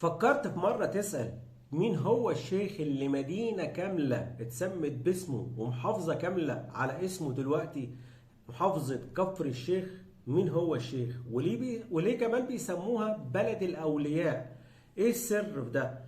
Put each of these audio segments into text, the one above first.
فكرت في مرة تسأل مين هو الشيخ اللي مدينة كاملة اتسمت باسمه ومحافظة كاملة على اسمه دلوقتي؟ محافظة كفر الشيخ. مين هو الشيخ وليه كمان بيسموها بلد الأولياء؟ ايه السر في ده؟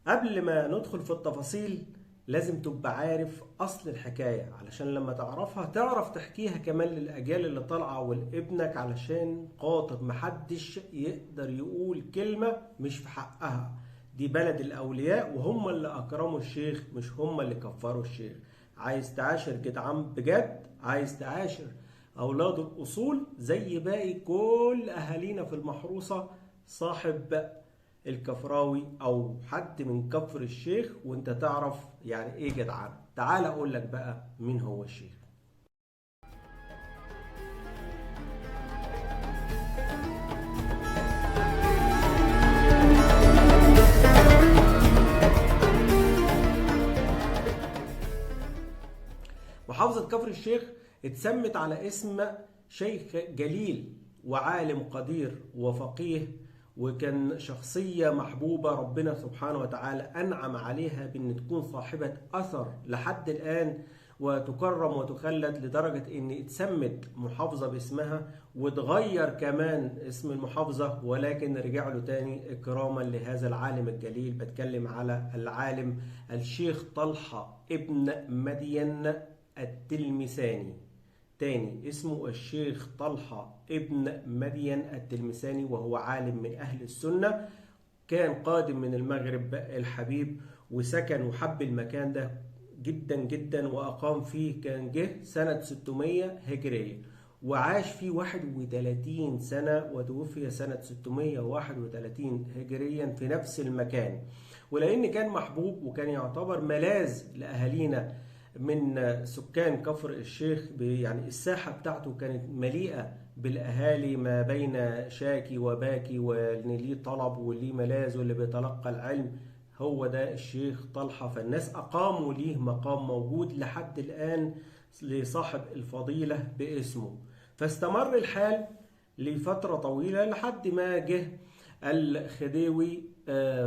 قبل ما ندخل في التفاصيل لازم تبقى عارف أصل الحكاية، علشان لما تعرفها تعرف تحكيها كمان للأجيال اللي طالعة ولابنك، علشان خاطر محدش يقدر يقول كلمة مش في حقها. دي بلد الأولياء وهم اللي أكرموا الشيخ، مش هم اللي كفروا الشيخ. عايز تعاشر جدعان بجد، عايز تعاشر أولاد الأصول زي باقي كل أهالينا في المحروسة، صاحب الكفراوي او حد من كفر الشيخ وانت تعرف يعني ايه جدعان. تعال اقول لك بقى مين هو الشيخ. محافظة كفر الشيخ اتسمت على اسم شيخ جليل وعالم قدير وفقيه، وكان شخصية محبوبة ربنا سبحانه وتعالى أنعم عليها بأن تكون صاحبة أثر لحد الآن وتكرم وتخلد، لدرجة أن اتسمت محافظة باسمها وتغير كمان اسم المحافظة، ولكن رجع له تاني إكراما لهذا العالم الجليل. بتكلم على العالم الشيخ طلحة ابن مدين التلمساني. تاني اسمه الشيخ طلحة ابن مدين التلمساني، وهو عالم من أهل السنة، كان قادم من المغرب الحبيب وسكن وحب المكان ده جدا جدا وأقام فيه. كان جه سنة 600 هجرية وعاش فيه 31 سنة وتوفي سنة 631 هجريا في نفس المكان. ولأن كان محبوب وكان يعتبر ملاذ لأهالينا من سكان كفر الشيخ، يعني الساحة بتاعته كانت مليئة بالأهالي ما بين شاكي وباكي، واللي ليه طلب واللي ملاذ واللي بيتلقى العلم، هو ده الشيخ طلحة. فالناس أقاموا ليه مقام موجود لحد الآن لصاحب الفضيلة باسمه. فاستمر الحال لفترة طويلة لحد ما جه الخديوي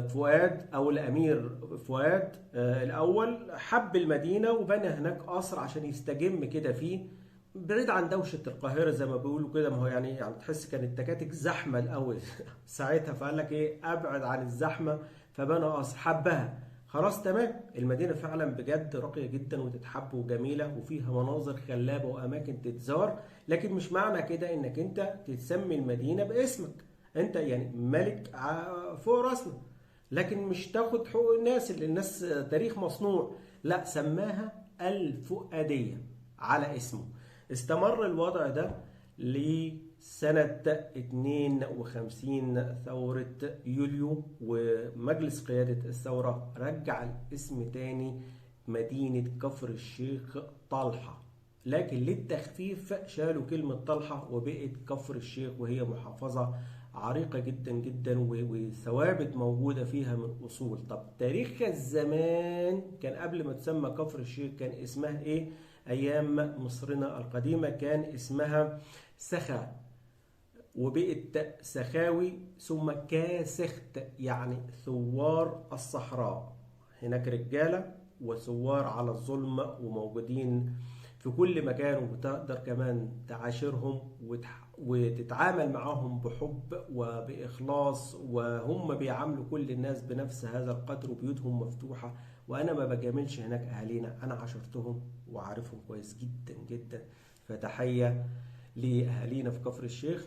فؤاد أو الأمير فؤاد الأول، حب المدينة وبنى هناك قصر عشان يستجم كده فيه بعيد عن دوشة القاهرة زي ما بيقولوا كده. ما هو يعني تحس كانت التكاتك زحمة الأول ساعتها، فقال لك إيه أبعد عن الزحمة، فبنى قصر حبها. خلاص تمام، المدينة فعلا بجد راقية جدا وتتحب وجميلة وفيها مناظر خلابة وأماكن تتزار، لكن مش معنى كده إنك أنت تسمي المدينة باسمك. أنت يعني ملك فوق راسنا، لكن مش تاخد حقوق الناس اللي الناس تاريخ مصنوع. لا، سماها الفؤادية على اسمه. استمر الوضع ده لسنة 52 ثورة يوليو، ومجلس قيادة الثورة رجع الاسم تاني مدينة كفر الشيخ طلحة، لكن للتخفيف شالوا كلمة طلحة وبقت كفر الشيخ، وهي محافظة عريقة جدا جدا وثوابت موجودة فيها من أصول. طب تاريخ الزمان كان قبل ما تسمى كفر الشيخ كان اسمها إيه؟ أيام مصرنا القديمة كان اسمها سخا، وبقت سخاوي، ثم كاسخت يعني ثوار الصحراء. هناك رجالة وثوار على الظلم وموجودين في كل مكان، وتقدر كمان تعاشرهم وتتعامل معهم بحب وبإخلاص، وهم بيعاملوا كل الناس بنفس هذا القدر وبيوتهم مفتوحة. وأنا ما بجاملش هناك أهالينا، أنا عاشرتهم وعارفهم كويس جدا جدا. فتحية لأهالينا في كفر الشيخ.